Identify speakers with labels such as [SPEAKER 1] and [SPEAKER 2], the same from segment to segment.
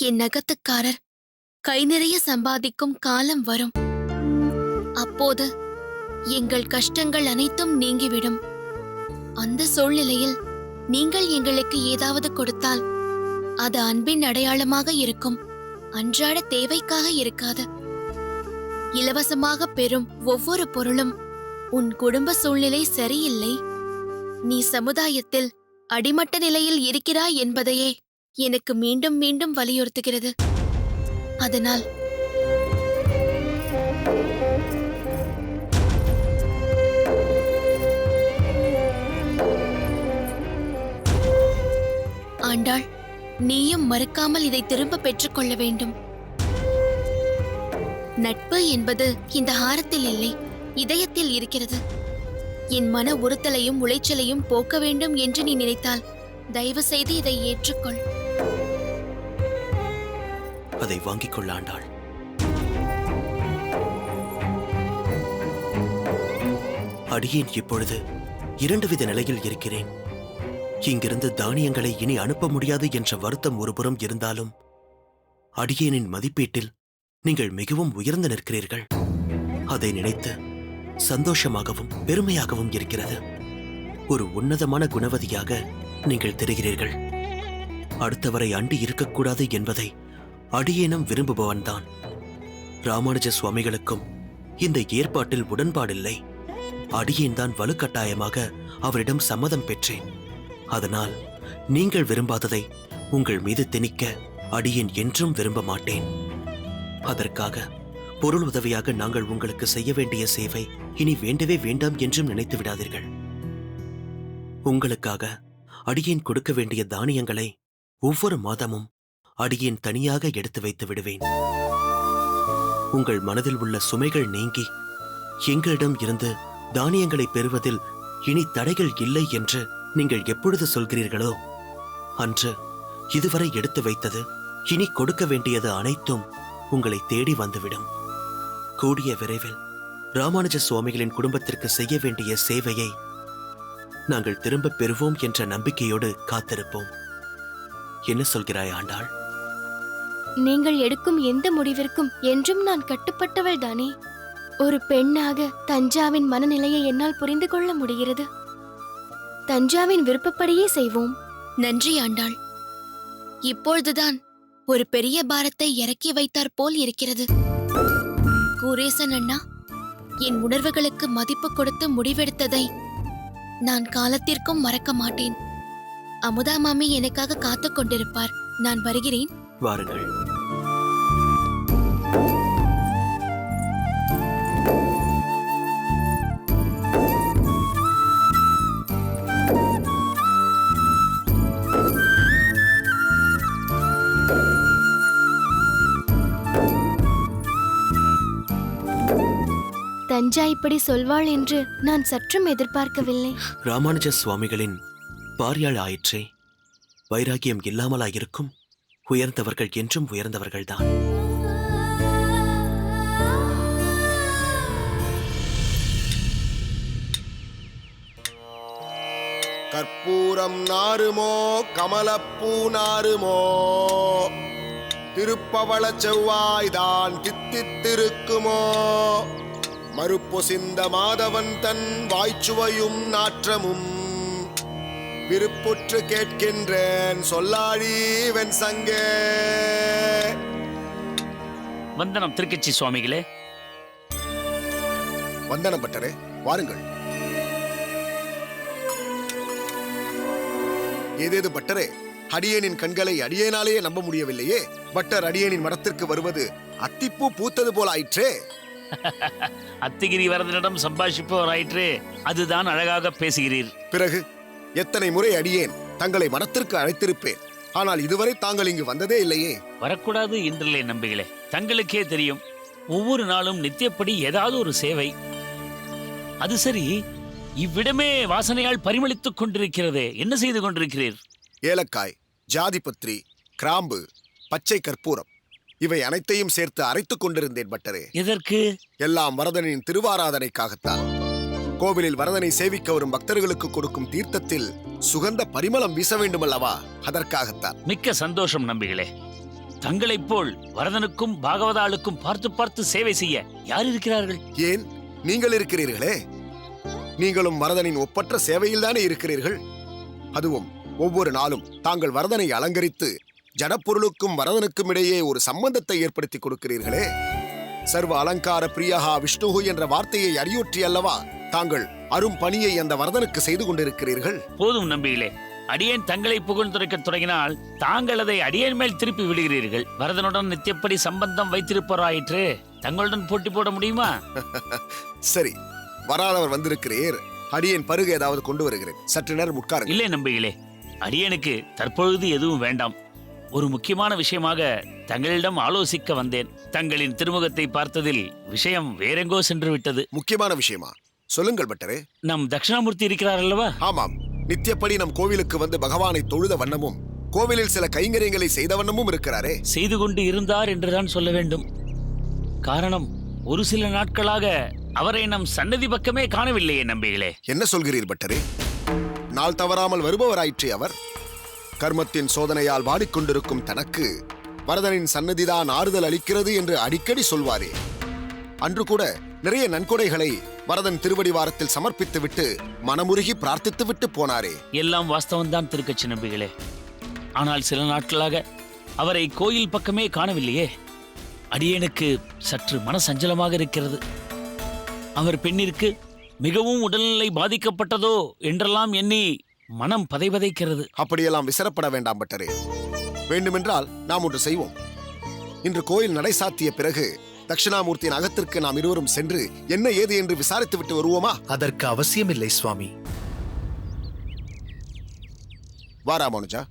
[SPEAKER 1] என் நகத்துக்காரர் கை நிறைய சம்பாதிக்கும் காலம் வரும். அப்போது எங்கள் கஷ்டங்கள் அனைத்தும் நீங்கிவிடும். அந்த சூழ்நிலையில் நீங்கள் எங்களுக்கு ஏதாவது கொடுத்தால் அது அன்பின் அடையாளமாக இருக்கும், அன்றாட தேவைக்காக இருக்காது. இலவசமாக பெறும் ஒவ்வொரு பொருளும் உன் குடும்ப சூழ்நிலை சரியில்லை, நீ சமுதாயத்தில் அடிமட்ட நிலையில் இருக்கிறாய் என்பதையே எனக்கு மீண்டும் மீண்டும் வலியுறுத்துகிறது. அதனால் ஆண்டாள், நீயும் மறுக்காமல் இதை திரும்ப பெற்றுக்கொள்ள வேண்டும். நட்பு என்பது இந்த ஹாரத்தில் இல்லை, இதயத்தில் இருக்கிறது. என் மன உறுத்தலையும் உளைச்சலையும் போக்க வேண்டும் என்று நீ நினைத்தால் தயவு செய்து இதை ஏற்றுக்கொள்.
[SPEAKER 2] அதை வாங்கிக் கொள்ள ஆண்டாள். அடியேன் இப்பொழுது இரண்டு வித நிலையில் இருக்கிறேன். இங்கிருந்து தானியங்களை இனி அனுப்ப முடியாது என்ற வருத்தம் ஒருபுறம் இருந்தாலும், அடியேனின் மதிப்பீட்டில் நீங்கள் மிகவும் உயர்ந்து நிற்கிறீர்கள். அதை நினைத்து சந்தோஷமாகவும் பெருமையாகவும் இருக்கிறது. ஒரு உன்னதமான குணவதியாக நீங்கள் தெரிகிறீர்கள். அடுத்தவரை அண்டி இருக்கக்கூடாது என்பதை அடியேனும் விரும்புபவன்தான். ராமானுஜ சுவாமிகளுக்கும் இந்த ஏற்பாட்டில் உடன்பாடில்லை. அடியேன்தான் வலுக்கட்டாயமாக அவரிடம் சம்மதம் பெற்றேன். அதனால் நீங்கள் விரும்பாததை உங்கள் மீது திணிக்க அடியேன் என்றும் விரும்ப மாட்டேன். அதற்காக பொருள் உதவியாக நாங்கள் உங்களுக்கு செய்ய வேண்டிய சேவை இனி வேண்டவே வேண்டாம் என்றும் நினைத்து விடாதீர்கள். உங்களுக்காக அடியேன் கொடுக்க வேண்டிய தானியங்களை ஒவ்வொரு மாதமும் அடியேன் தனியாக எடுத்து வைத்து விடுவேன். உங்கள் மனதில் உள்ள சுமைகள் நீங்கி எங்களிடம் இருந்து தானியங்களை பெறுவதில் இனி தடைகள் இல்லை என்று நீங்கள் எப்பொழுது சொல்கிறீர்களோ அன்று இதுவரை எடுத்து வைத்தது, இனி கொடுக்க வேண்டியது அனைத்தும் உங்களை தேடி வந்துவிடும். கூடிய விரைவில் ராமானுஜ சுவாமிகளின் குடும்பத்திற்கு செய்ய வேண்டிய சேவையை நாங்கள் திரும்ப பெறுவோம் என்ற நம்பிக்கையோடு காத்திருப்போம். என்ன சொல்கிறாய் ஆண்டாள்?
[SPEAKER 3] நீங்கள் எடுக்கும் எந்த முடிவிற்கும் என்றும் நான் கட்டுப்பட்டவள் தானே. ஒரு பெண்ணாக தஞ்சாவின் மனநிலையை என்னால் புரிந்து கொள்ள முடிகிறது. தஞ்சாவின் விருப்பப்படியே செய்வோம்.
[SPEAKER 1] நன்றி ஆண்டாள். இப்பொழுதுதான் ஒரு பெரிய பாரத்தை இறக்கி வைத்தார் போல் இருக்கிறது. கூரேசன் அண்ணா, என் உணர்வுகளுக்கு மதிப்பு கொடுத்து முடிவெடுத்ததை நான் காலத்திற்கும் மறக்க மாட்டேன். அமுதா மாமி எனக்காக காத்துக் கொண்டிருப்பார். நான் வருகிறேன்.
[SPEAKER 2] வாருங்கள்.
[SPEAKER 3] தஞ்சா இப்படி சொல்வாள் என்று நான் சற்றும் எதிர்பார்க்கவில்லை.
[SPEAKER 2] ராமானுஜ சுவாமிகளின் பாரியாள் ஆயிற்றே. வைராகியம் இல்லாமலாயிருக்கும். உயர்ந்தவர்கள் என்றும் உயர்ந்தவர்கள்தான்.
[SPEAKER 4] கற்பூரம் நாருமோ கமலப்பூ நாருமோ, திருப்பவள செவ்வாய்தான் தித்தித்திருக்குமோ, மறுப்பொசிந்த மாதவன் தன் வாய்ச்சுவையும் நாற்றமும், விருப்புற்று கேட்கின்றேன் சொல்லாழி வெண் சங்கே.
[SPEAKER 5] வந்தனம் திருக்கட்சி சுவாமிகளே.
[SPEAKER 4] வந்தனம் பட்டரே, வாருங்கள். ஏதேது பட்டரே, அடியேனின் கண்களை அடியேனாலேயே நம்ப முடியவில்லையே. பட்டர் அடியேனின் மடத்திற்கு வருவது அத்திப்பூ பூத்தது போல் ஆயிற்றே.
[SPEAKER 5] அத்திகிரி வரதனிடம் சம்பாஷிப்பவராயிற்றே. அதுதான் அழகாக பேசுகிறீர்.
[SPEAKER 4] பிறகு எத்தனை முறை அடியேன் தங்களை மடத்திற்கு அழைத்திருப்பேன். ஆனால் இதுவரை தாங்கள் இங்கு வந்ததே இல்லையே.
[SPEAKER 5] வரக்கூடாது என்றில்லை நம்பிகளே. தங்களுக்கே தெரியும், ஒவ்வொரு நாளும் நித்தியப்படி ஏதாவது ஒரு சேவை. அது சரி, இவ்விடமே வாசனையால் பரிமளித்துக் கொண்டிருக்கிறதே, என்ன செய்து கொண்டிருக்கிறீர்?
[SPEAKER 4] ஏலக்காய், ஜாதிபத்ரி, கிராம்பு, பச்சை கற்பூரம் இவை அனைத்தையும் சேர்த்து அரைத்துக் கொண்டிருந்தேன் பட்டரே.
[SPEAKER 5] எதற்கு?
[SPEAKER 4] எல்லாம் வரதனின் திருவாராதனைக்காகத்தான். கோவிலில் வரதனை சேவிக்க வரும் பக்தர்களுக்கு கொடுக்கும் தீர்த்தத்தில் சுகந்த பரிமளம் வீச வேண்டுமல்லவா, அதற்காகத்தான்.
[SPEAKER 5] மிக்க சந்தோஷம் நம்பிகளே. தங்களைப் போல் வரதனுக்கும் பாகவதாளுக்கும் பார்த்து பார்த்து சேவை செய்ய யார் இருக்கிறார்கள்?
[SPEAKER 4] ஏன் நீங்கள் இருக்கிறீர்களே, நீங்களும் வரதனின் ஒப்பற்ற சேவையில்தானே இருக்கிறீர்கள். அதுவும் ஒவ்வொரு நாளும் தாங்கள் வரதனை அலங்கரித்து ஜடப்பொருளுக்கும் வரதனுக்கும் இடையே ஒரு சம்பந்தத்தை ஏற்படுத்தி கொடுக்கிறீர்களே. சர்வ அலங்கார பிரியஹா விஷ்ணுஹு என்ற வார்த்தையை அறியூற்றி அல்லவா தாங்கள் அரும் பணியை அந்த வரதனுக்கு செய்து கொண்டிருக்கிறீர்கள்.
[SPEAKER 5] போதும் நம்பிகளே, அடியேன் தங்களை புகழ்ந்துரைக்க தொடங்கினால் தாங்கள் அதை அடியேன் மேல் திருப்பி விடுகிறீர்கள். வரதனுடன் நித்தியப்படி சம்பந்தம் வைத்திருப்பவராயிற்று, தங்களுடன் போட்டி போட முடியுமா?
[SPEAKER 4] சரி, வராதவர் வந்திருக்கிறீர், அடியேன் பருகு ஏதாவது கொண்டு வருகிறேன், சற்று நேரம் உட்காருங்கள்.
[SPEAKER 5] இல்லை நம்பிகளே, அடியேனுக்கு தற்பொழுது எதுவும் வேண்டாம். ஒரு முக்கியமான விஷயமாக தங்களிடம் ஆலோசிக்க வந்தேன். தங்களின் திருமுகத்தை பார்த்ததில் விஷயம் வேறெங்கோ சென்று விட்டது.
[SPEAKER 4] முக்கியமான விஷயமா? சொல்லுங்கள் பட்டரே.
[SPEAKER 5] நம் தட்சிணாமூர்த்தி இருக்கிறார் அல்லவா?
[SPEAKER 4] ஆமாம், நித்தியப்படி நம் கோவிலுக்கு வந்து பகவானை தொழுத வண்ணமும் கோவிலில் சில கைங்கரியங்களை செய்த வண்ணமும் இருக்கிறாரே.
[SPEAKER 5] செய்து கொண்டு இருந்தார் என்றுதான் சொல்ல வேண்டும். காரணம், ஒரு சில நாட்களாக அவரை நம் சன்னதி பக்கமே காணவில்லையே நம்பிகளே.
[SPEAKER 4] என்ன சொல்கிறீர் பட்டரே? நாள் தவறாமல் வருபவராயிற்றே அவர். கர்மத்தின் சோதனையால் வாடிக்கொண்டிருக்கும் தனக்கு வரதனின் சன்னதிதான் ஆறுதல் அளிக்கிறது என்று அடிக்கடி சொல்வாரே. அன்று கூட நிறைய நன்கொடைகளை வரதன் திருவடிவாரத்தில் சமர்ப்பித்து விட்டு மனமுருகி பிரார்த்தித்து விட்டு போனாரே.
[SPEAKER 5] எல்லாம் வாஸ்தவம்தான் திருக்கட்சி நம்பிகளே. ஆனால் சில நாட்களாக அவரை கோயில் பக்கமே காணவில்லையே. அடியேனுக்கு சற்று மனசஞ்சலமாக இருக்கிறது. அவர் பெண்ணிற்கு மிகவும் உடல்நிலை பாதிக்கப்பட்டதோ என்றெல்லாம் எண்ணி மனம் பதைபதைக்கிறது.
[SPEAKER 4] அப்படியெல்லாம் விசரப்பட வேண்டாம் பட்டரே. வேண்டுமென்றால் நாம் ஒன்று செய்வோம். இன்று கோயில் நடை சாத்திய பிறகு தட்சிணாமூர்த்தியின் அகத்திற்கு நாம் இருவரும் சென்று என்ன ஏது என்று விசாரித்து விட்டு வருவோமா?
[SPEAKER 2] அதற்கு அவசியமில்லை சுவாமி.
[SPEAKER 4] வா ராமானுஜா.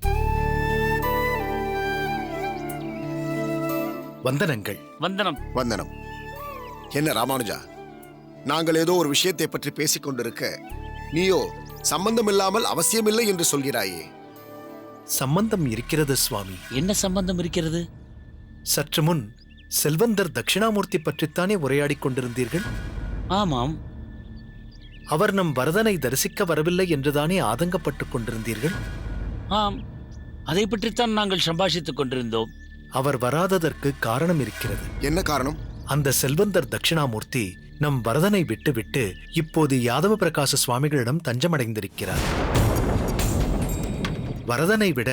[SPEAKER 2] வந்தனங்கள்.
[SPEAKER 5] வந்தனம்.
[SPEAKER 4] வந்தனம். என்ன ராமானுஜா, நாங்கள் ஏதோ ஒரு விஷயத்தை பற்றி பேசிக் கொண்டிருக்க நீயோ சம்பந்தமில்லாமல் அவசியமில்லை என்று சொல்கிறாயே.
[SPEAKER 2] சம்பந்தம் இருக்கிறது சுவாமி.
[SPEAKER 5] என்ன சம்பந்தம் இருக்கிறது?
[SPEAKER 2] சற்று முன் செல்வந்தர் தட்சிணாமூர்த்தி பற்றித்தானே உரையாடிக் கொண்டிருந்தீர்கள்?
[SPEAKER 5] ஆமாம்.
[SPEAKER 2] அவர் நம் வரதனை தரிசிக்க வரவில்லை என்றுதானே ஆதங்கப்பட்டுக் கொண்டிருந்தீர்கள்?
[SPEAKER 5] ஆம், அதை பற்றித்தான் நாங்கள் சம்பாஷித்துக் கொண்டிருந்தோம்.
[SPEAKER 2] அவர் வராததற்கு காரணம் இருக்கிறது.
[SPEAKER 4] என்ன காரணம்?
[SPEAKER 2] அந்த செல்வந்தர் தட்சிணாமூர்த்தி நம் வரதனை விட்டுவிட்டு இப்போது யாதவ பிரகாச சுவாமிகளிடம் தஞ்சமடைந்திருக்கிறார். வரதனை விட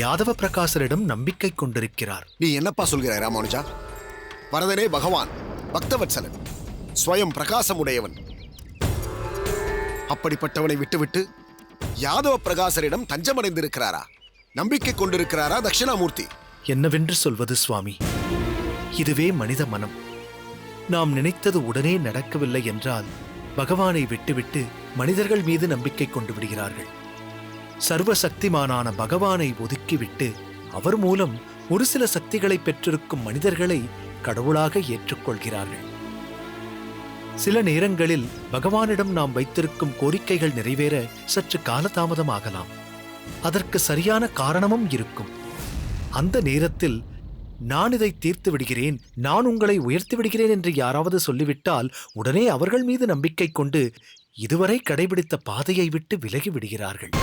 [SPEAKER 2] யாதவ பிரகாசரிடம் நம்பிக்கை கொண்டிருக்கிறார்.
[SPEAKER 4] நீ என்னப்பா சொல்கிறாய் ராமானுஜா? வரதனே பகவான், பக்தவத்சலன், ஸ்வயம் பிரகாசம் உடையவன். அப்படிப்பட்டவனை விட்டுவிட்டு யாதவ பிரகாசரிடம் தஞ்சமடைந்திருக்கிறாரா? நம்பிக்கை கொண்டிருக்கிறாரா தட்சிணாமூர்த்தி?
[SPEAKER 2] என்னவென்று சொல்வது சுவாமி? இதுவே மனித மனம். நாம் நினைத்தது உடனே நடக்கவில்லை என்றால் பகவானை விட்டுவிட்டு மனிதர்கள் மீது நம்பிக்கை கொண்டு விடுகிறார்கள். சர்வசக்திமானான பகவானை ஒதுக்கிவிட்டு அவர் மூலம் ஒரு சில சக்திகளை பெற்றிருக்கும் மனிதர்களை கடவுளாக ஏற்றுக்கொள்கிறார்கள். சில நேரங்களில் பகவானிடம் நாம் வைத்திருக்கும் கோரிக்கைகள் நிறைவேற சற்று காலதாமதமாகலாம். அதற்கு சரியான காரணமும் இருக்கும். அந்த நேரத்தில் நான் இதை தீர்த்து விடுகிறேன், நான் உங்களை உயர்த்தி விடுகிறேன் என்று யாராவது சொல்லிவிட்டால் உடனே அவர்கள் மீது நம்பிக்கை கொண்டு இதுவரை கடைபிடித்த பாதையை விட்டு விலகி விடுகிறார்கள்.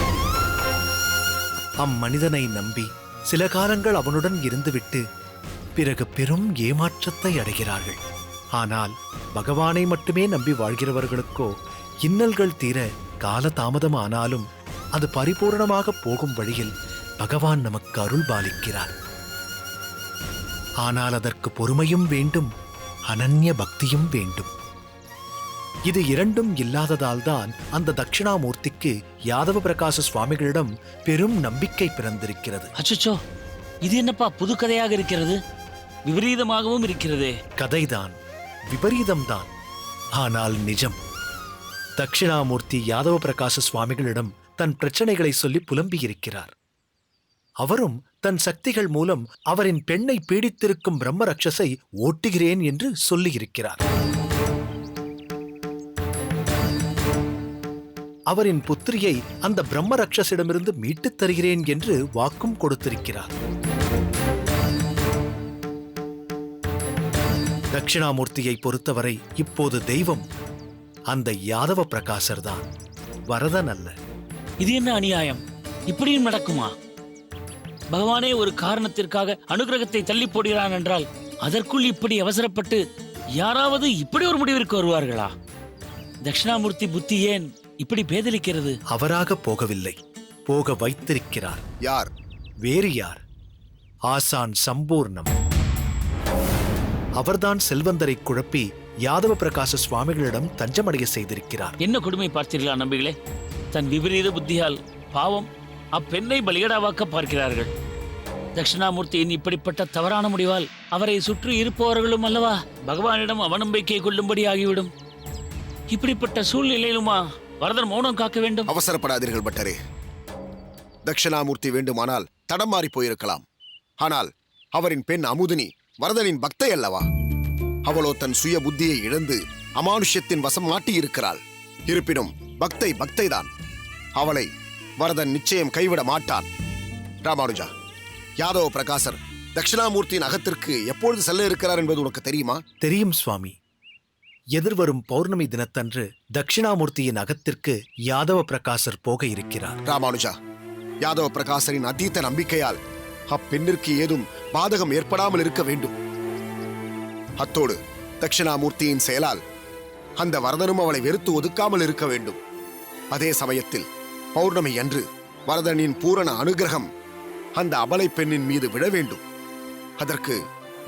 [SPEAKER 2] அம்மனிதனை நம்பி சில காலங்கள் அவனுடன் இருந்துவிட்டு பிறகு பெரும் ஏமாற்றத்தை அடைகிறார்கள். ஆனால் பகவானை மட்டுமே நம்பி வாழ்கிறவர்களுக்கோ இன்னல்கள் தீர கால தாமதமானாலும் அது பரிபூர்ணமாக போகும் வழியில் பகவான் நமக்கு அருள் பாலிக்கிறார். ஆனால் அதற்கு பொறுமையும் வேண்டும், அனன்ய பக்தியும் வேண்டும். இது இரண்டும் இல்லாததால்தான் அந்த தட்சிணாமூர்த்திக்கு யாதவ பிரகாச சுவாமிகளிடம் பெரும் நம்பிக்கை பிறந்திருக்கிறது.
[SPEAKER 5] அச்சோ, இது என்னப்பா புது கதையாக இருக்கிறது? விபரீதமாகவும் இருக்கிறதே.
[SPEAKER 2] கதைதான், விபரீதம்தான், ஆனால் நிஜம். தட்சிணாமூர்த்தி யாதவ பிரகாச சுவாமிகளிடம் தன் பிரச்சனைகளை சொல்லி புலம்பியிருக்கிறார். அவரும் தன் சக்திகள் மூலம் அவரின் பெண்ணை பீடித்திருக்கும் பிரம்ம ரட்சஸை ஓட்டுகிறேன் என்று சொல்லியிருக்கிறார். அவரின் புத்திரியை அந்த பிரம்ம ரட்சஸிடமிருந்து மீட்டுத் தருகிறேன் என்று வாக்கும் கொடுத்திருக்கிறார். தட்சிணாமூர்த்தியை பொறுத்தவரை இப்போது தெய்வம் அந்த யாதவ பிரகாசர்தான், வரதன் அல்ல.
[SPEAKER 5] இது என்ன அநியாயம்? இப்படியும் நடக்குமா? பகவானே ஒரு காரணத்திற்காக அனுகிரகத்தை தள்ளி போடுகிறான் என்றால் அதற்குள் இப்படி அவசரப்பட்டு யாராவது இப்படி ஒரு முடிவிற்கு வருவார்களா? தட்சிணாமூர்த்தி புத்தி ஏன் இப்படி பேதலிக்கிறது?
[SPEAKER 6] அவராக போகவில்லை, போக வைத்திருக்கிறார்.
[SPEAKER 4] யார்?
[SPEAKER 6] வேறு யார்? ஆசான் சம்பூர்ணம். அவர்தான் செல்வந்தரை குழப்பி யாதவ பிரகாச சுவாமிகளிடம் தஞ்சமடைய செய்திருக்கிறார்.
[SPEAKER 5] என்ன கொடுமை பார்த்தீர்களா நம்பிகளே? தன் விபரீத புத்தியால் பாவம் அப்பெண்ணை பலிகடாவாக்க பார்க்கிறார்கள். தட்சிணாமூர்த்தியின் இப்படிப்பட்ட தவறான முடிவால் அவரை சுற்றி இருப்பவர்களும் அல்லவா பகவானிடம் அவநம்பிக்கை கொள்ளும்படி ஆகிவிடும். இப்படிப்பட்ட சூழ்நிலையிலுமா வரதன் மௌனம் காக்க வேண்டும்?
[SPEAKER 4] அவசரப்படாதீர்கள் பட்டரே. தட்சிணாமூர்த்தி வேண்டுமானால் தடம் மாறி போயிருக்கலாம். ஆனால் அவரின் பெண் அமுதினி வரதனின் பக்தை அல்லவா? அவளோ தன் சுய புத்தியை இழந்து அமானுஷ்யத்தின் வசம் மாட்டியிருக்கிறாள். இருப்பினும் பக்தைதான். அவளை வரதன் நிச்சயம் கைவிட மாட்டான். ராமானுஜா, யாதவ பிரகாசர் தட்சிணாமூர்த்தியின் அகத்திற்கு எப்பொழுது செல்ல இருக்கிறார் என்பது உனக்கு தெரியுமா?
[SPEAKER 6] தெரியும் சுவாமி. எதிர்வரும் பௌர்ணமி தினத்தன்று தட்சிணாமூர்த்தியின் அகத்திற்கு யாதவ பிரகாசர் போக இருக்கிறார்.
[SPEAKER 4] ராமானுஜா, யாதவ பிரகாசரின் அதீத நம்பிக்கையால் அப்பெண்ணிற்கு ஏதும் பாதகம் ஏற்படாமல் இருக்க வேண்டும். அத்தோடு தட்சிணாமூர்த்தியின் செயலால் அந்த வரதனும் அவளை வெறுத்து ஒதுக்காமல் இருக்க வேண்டும். அதே சமயத்தில் பௌர்ணமி அன்று வரதனின் பூரண அனுகிரகம் அந்த அபலை பெண்ணின் மீது விழ வேண்டும். அதற்கு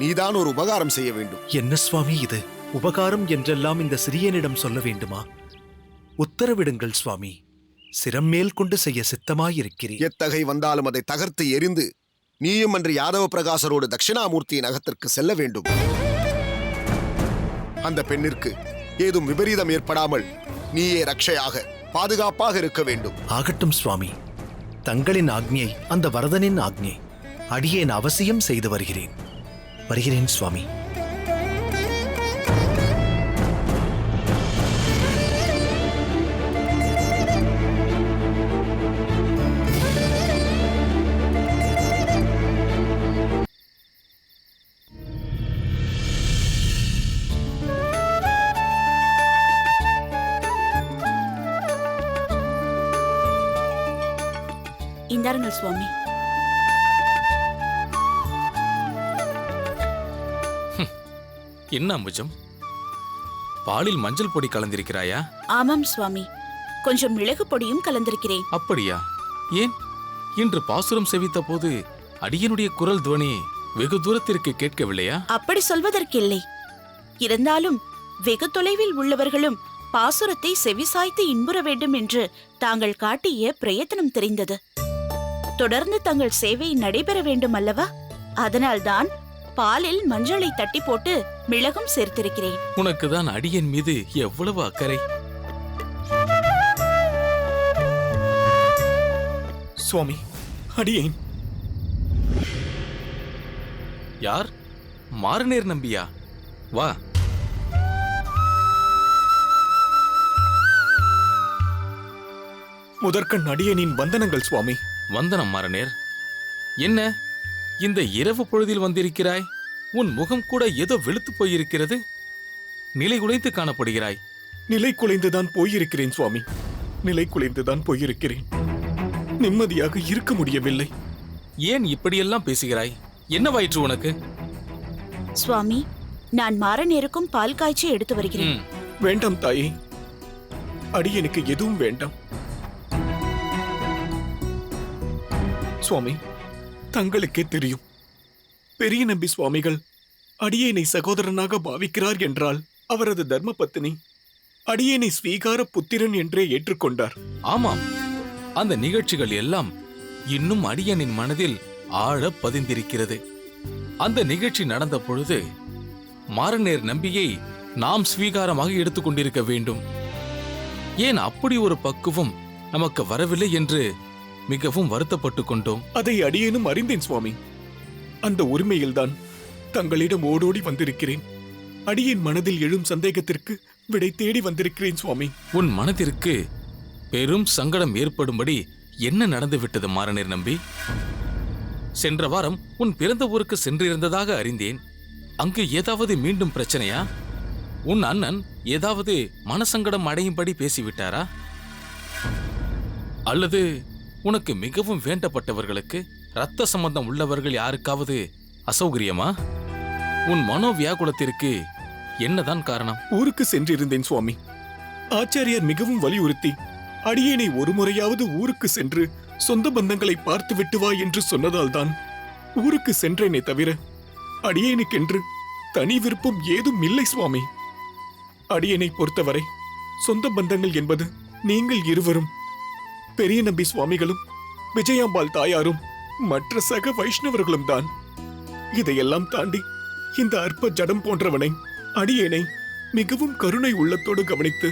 [SPEAKER 4] நீதான் ஒரு உபகாரம் செய்ய வேண்டும்.
[SPEAKER 6] என்ன சுவாமி இது? உபகாரம் என்றெல்லாம் இந்த சிறியனிடம் சொல்ல வேண்டுமா? உத்தரவிடுங்கள் சுவாமி. சிரம் மேல் கொண்டு செய்ய சித்தமாயிருக்கிறேன்.
[SPEAKER 4] எத்தகை வந்தாலும் அதை தகர்த்து எரிந்து நீயும் அன்று யாதவ பிரகாசரோடு தட்சிணாமூர்த்தியின் அகத்திற்கு செல்ல வேண்டும். அந்த பெண்ணிற்கு ஏதும் விபரீதம் ஏற்படாமல் நீயே ரட்சையாக பாதுகாப்பாக இருக்க வேண்டும்.
[SPEAKER 6] ஆகட்டும் சுவாமி. தங்களின் ஆக்ஞை அந்த வரதனின் ஆக்ஞை. அடியேன் அவசியம் செய்து வருகிறேன் சுவாமி.
[SPEAKER 7] இந்தாருங்கள் சுவாமி.
[SPEAKER 8] என்ன அம்புஜம், பாலில் மஞ்சள் பொடி கலந்திருக்கிறாயா?
[SPEAKER 7] ஆமாம் சுவாமி, கொஞ்சம் மிளகு பொடியும் கலந்திருக்கிறேன்.
[SPEAKER 8] அப்படியா? ஏன் இன்று பாசுரம் செவித்த போது அடியனுடைய குரல் துவனி வெகு தூரத்திற்கு கேட்கவில்லையா?
[SPEAKER 7] அப்படி சொல்வதற்கில்லை. இருந்தாலும் வெகு தொலைவில் உள்ளவர்களும் பாசுரத்தை செவிசாய்த்து இன்புற வேண்டும் என்று தாங்கள் காட்டிய பிரயத்தனம் தெரிந்தது. தொடர்ந்து தங்கள் சேவை நடைபெற வேண்டும் அல்லவா? அதனால்தான் பாலில் மஞ்சளை தட்டி போட்டு மிளகும் சேர்த்திருக்கிறேன்.
[SPEAKER 8] உனக்குதான் அடியன் மீது எவ்வளவு அக்கறை!
[SPEAKER 6] சுவாமி, அடியேன்.
[SPEAKER 8] யார்? மாரநேர் நம்பியா? வா.
[SPEAKER 6] முதற்கண் அடியேனின் வந்தனங்கள் சுவாமி.
[SPEAKER 8] வந்தனம் மாரநேர். என்ன இந்த இரவு பொழுதில் வந்திருக்கிறாய்? உன் முகம் கூட ஏதோ வெளுத்து போயிருக்கிறது. நிலை குலைந்து காணப்படுகிறாய்.
[SPEAKER 9] நிலை குலைந்துதான் போயிருக்கிறேன் சுவாமி. நிலை குலைந்துதான் போயிருக்கிறேன். நிம்மதியாக இருக்க முடியவில்லை.
[SPEAKER 8] ஏன் இப்படியெல்லாம் பேசுகிறாய்? என்ன வயிற்று உனக்கு?
[SPEAKER 7] சுவாமி, நான் மாரநேருக்கும் பால் காய்ச்சி எடுத்து வருகிறேன்.
[SPEAKER 9] வேண்டாம் தாயே, அடியனுக்கு எதுவும் வேண்டாம். சுவாமி, தங்களுக்கே தெரியும், பெரிய நம்பி சுவாமிகள் அடியேனை சகோதரனாக பாவிக்கிறார் என்றால் அவரது தர்ம பத்தினி அடியேனை ஸ்வீகார புத்திரன் என்றே ஏற்றுக்கொண்டார்.
[SPEAKER 8] ஆமாம், அந்த நிகழ்ச்சிகள் எல்லாம் இன்னும் அடியனின் மனதில் ஆழ பதிந்திருக்கிறது. அந்த நிகழ்ச்சி நடந்த பொழுது மாரநேர் நம்பியை நாம் ஸ்வீகாரமாக எடுத்துக்கொண்டிருக்க வேண்டும். ஏன் அப்படி ஒரு பக்குவம் நமக்கு வரவில்லை என்று மிகவும் வருத்தப்பட்டு கொண்டோம்.
[SPEAKER 9] அதை அடியேனும் அறிந்தேன் சுவாமி. அந்த உரிமையில்தான் தங்களிடம் ஓடோடி வந்திருக்கிறேன். அடியேன் மனதில் எழும் சந்தேகத்திற்கு விடை தேடி வந்திருக்கிறேன் சுவாமி.
[SPEAKER 8] உன் மனதிற்கு பெரும் சங்கடம் ஏற்படும்படி என்ன நடந்துவிட்டது மாரநேர் நம்பி? சென்ற வாரம் உன் பிறந்த ஊருக்கு சென்றிருந்ததாக அறிந்தேன். அங்கு ஏதாவது மீண்டும் பிரச்சனையா? உன் அண்ணன் ஏதாவது மனசங்கடம் அடையும்படி பேசிவிட்டாரா? அல்லது உனக்கு மிகவும் வேண்டப்பட்டவர்களுக்கு இரத்த சம்பந்தம் உள்ளவர்கள் யாருக்காவது அசௌகரியமா? உன் மனோவியாகுலத்திற்கு என்னதான் காரணம்?
[SPEAKER 9] ஊருக்கு சென்றிருந்தேன் சுவாமி. ஆச்சாரியார் மிகவும் வலியுறுத்தி அடியேனை ஒரு முறையாவது ஊருக்கு சென்று சொந்த பந்தங்களை பார்த்துவிட்டு வா என்று சொன்னதால்தான் ஊருக்கு சென்றேனே தவிர அடியேனுக்கென்று தனி விருப்பம் ஏதும் இல்லை சுவாமி. அடியேனை பொறுத்தவரை சொந்த பந்தங்கள் என்பது நீங்கள் இருவரும், பெரிய நம்பி சுவாமிகளும், விஜயாம்பாள் தாயாரும், மற்ற சக வைஷ்ணவர்களும் தான். இதையெல்லாம் தாண்டி இந்த அற்ப ஜடம் போன்றவனை, அடியேனை மிகவும் கருணை உள்ளத்தோடு கவனித்து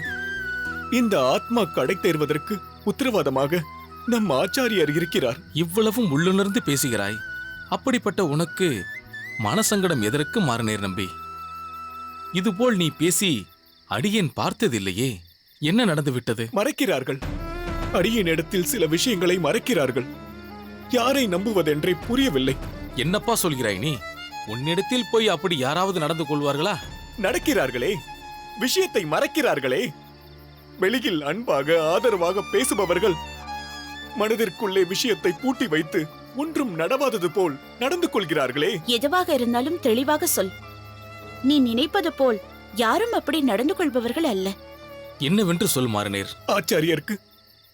[SPEAKER 9] இந்த ஆத்மா கடை தேர்வதற்கு உத்தரவாதமாக நம் ஆச்சாரியார் இருக்கிறார்.
[SPEAKER 8] இவ்வளவும் உள்ளுணர்ந்து பேசுகிறாய். அப்படிப்பட்ட உனக்கு மனசங்கடம் எதற்கு மாறநேர் நம்பி? இதுபோல் நீ பேசி அடியேன் பார்த்ததில்லையே. என்ன நடந்துவிட்டது?
[SPEAKER 9] மறைக்கிறார்கள். அடியேனிடத்தில் சில விஷயங்களை மறைக்கிறார்கள். யாரை நம்புவதென்றே புரியவில்லை.
[SPEAKER 8] என்னப்பா சொல்கிறாய் நீ? உன்னிடத்தில் போய் அப்படி யாராவது நடந்து கொள்வார்களா?
[SPEAKER 9] நடக்கிறார்களே, விஷயத்தை மறைக்கிறார்களே. வெளியில் அன்பாக ஆதரவாக பேசுபவர்கள் மனதிற்குள்ளே விஷயத்தை பூட்டி வைத்து ஒன்றும் நடவாதது போல் நடந்து கொள்கிறார்களே.
[SPEAKER 7] எதுவாக இருந்தாலும் தெளிவாக சொல். நீ நினைப்பது போல் யாரும் அப்படி நடந்து கொள்பவர்கள் அல்ல.
[SPEAKER 8] என்னவென்று சொல் மாறநேர்.
[SPEAKER 9] ஆச்சாரியருக்கு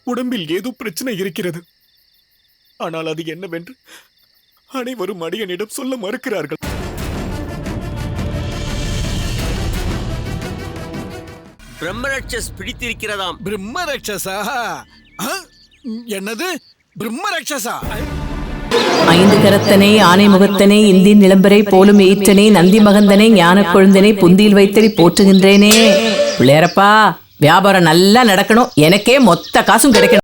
[SPEAKER 9] உடம்பில் ஏதோ பிரச்சனை இருக்கிறது. ஆனால் அது என்னவென்று அனைவரும் அடியனிடம் சொல்ல மறுக்கிறார்கள்.
[SPEAKER 10] பிரம்மரட்சஸ் பிடித்திருக்கிறதாம்.
[SPEAKER 11] பிரம்மரட்சசா? என்னது பிரம்மரட்சசா?
[SPEAKER 12] ஐந்து கரத்தனை ஆனை முகத்தனை இந்தி நிலம்பரை போலும் ஈற்றனை நந்தி மகந்தனை ஞான கொழுந்தனை புந்தியில் வைத்தடி போற்றுகின்றேனே. பிள்ளையரப்பா, வியாபாரம் நல்லா நடக்கணும், எனக்கே மொத்த காசும் கிடைக்கணும்.